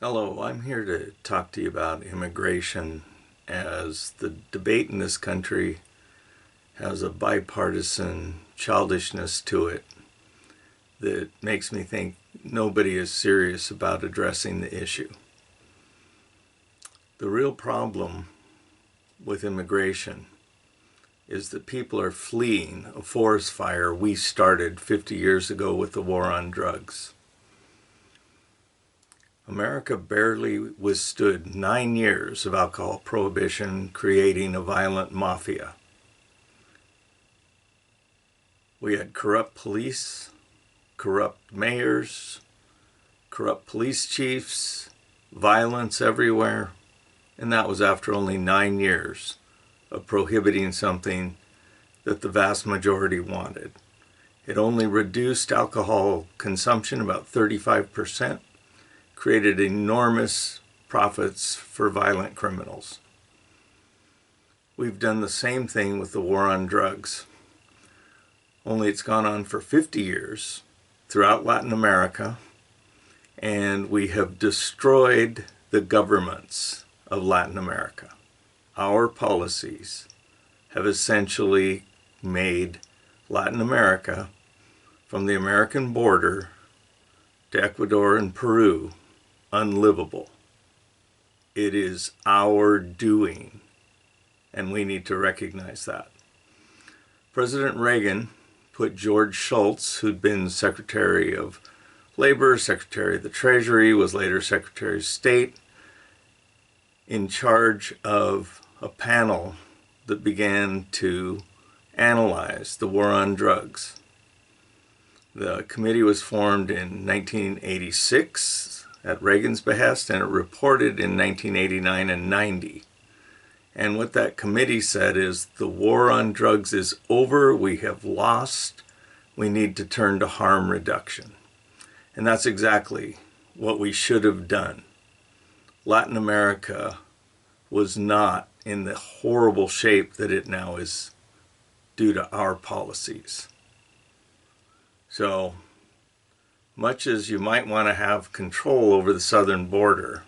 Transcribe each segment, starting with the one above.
Hello, I'm here to talk to you about immigration, as the debate in this country has a bipartisan childishness to it that makes me think nobody is serious about addressing the issue. The real problem with immigration is that people are fleeing a forest fire we started 50 years ago with the war on drugs. America barely withstood 9 years of alcohol prohibition, creating a violent mafia. We had corrupt police, corrupt mayors, corrupt police chiefs, violence everywhere, and that was after only 9 years of prohibiting something that the vast majority wanted. It only reduced alcohol consumption about 35%. Created enormous profits for violent criminals. We've done the same thing with the war on drugs, only it's gone on for 50 years throughout Latin America, and we have destroyed the governments of Latin America. Our policies have essentially made Latin America, from the American border to Ecuador and Peru, unlivable. It is our doing, and we need to recognize that. President Reagan put George Shultz, who'd been Secretary of Labor, Secretary of the Treasury, was later Secretary of State, in charge of a panel that began to analyze the war on drugs. The committee was formed in 1986 at Reagan's behest, and it reported in 1989 and 90. And what that committee said is, the war on drugs is over, we have lost, we need to turn to harm reduction. And that's exactly what we should have done. Latin America was not in the horrible shape that it now is due to our policies. So, much as you might want to have control over the southern border,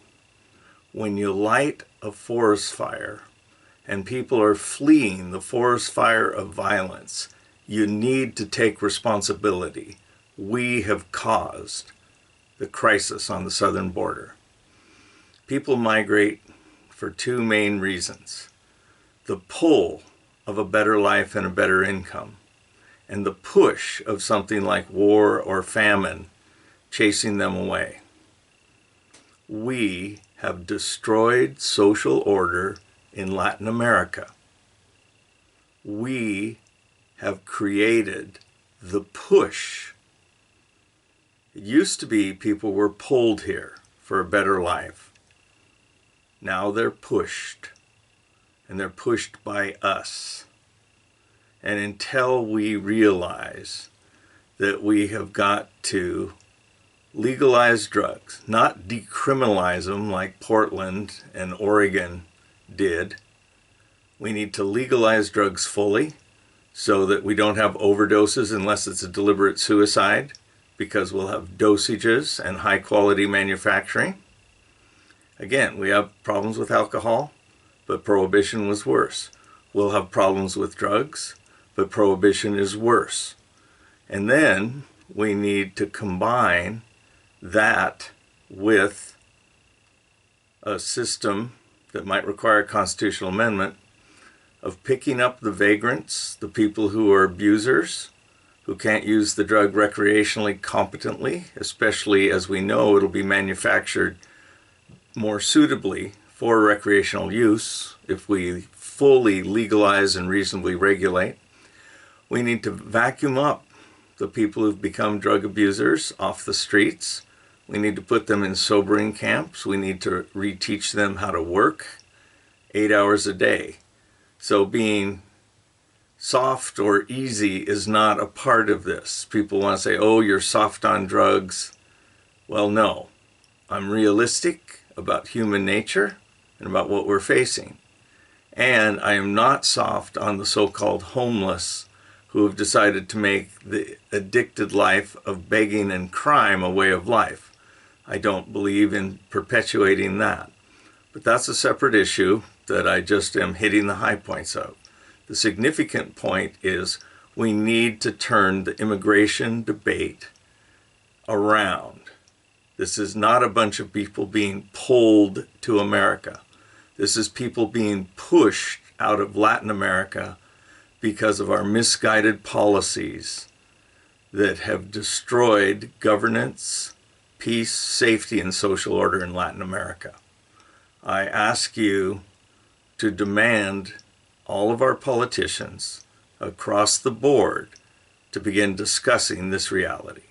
when you light a forest fire and people are fleeing the forest fire of violence, you need to take responsibility. We have caused the crisis on the southern border. People migrate for two main reasons: the pull of a better life and a better income, and the push of something like war or famine chasing them away. We have destroyed social order in Latin America. We have created the push. It used to be people were pulled here for a better life. Now they're pushed, and they're pushed by us. And until we realize that we have got to legalize drugs, not decriminalize them like Portland and Oregon did. We need to legalize drugs fully so that we don't have overdoses unless it's a deliberate suicide, because we'll have dosages and high quality manufacturing. Again, we have problems with alcohol, but prohibition was worse. We'll have problems with drugs, but prohibition is worse. And then we need to combine that with a system that might require a constitutional amendment of picking up the vagrants, the people who are abusers, who can't use the drug recreationally competently, especially as we know it'll be manufactured more suitably for recreational use if we fully legalize and reasonably regulate. We need to vacuum up the people who've become drug abusers off the streets. We need to put them in sobering camps. We need to reteach them how to work 8 hours a day. So being soft or easy is not a part of this. People want to say, oh, you're soft on drugs. Well, no. I'm realistic about human nature and about what we're facing. And I am not soft on the so-called homeless who have decided to make the addicted life of begging and crime a way of life. I don't believe in perpetuating that. But that's a separate issue that I just am hitting the high points of. The significant point is we need to turn the immigration debate around. This is not a bunch of people being pulled to America. This is people being pushed out of Latin America because of our misguided policies that have destroyed governance, peace, safety, and social order in Latin America. I ask you to demand all of our politicians across the board to begin discussing this reality.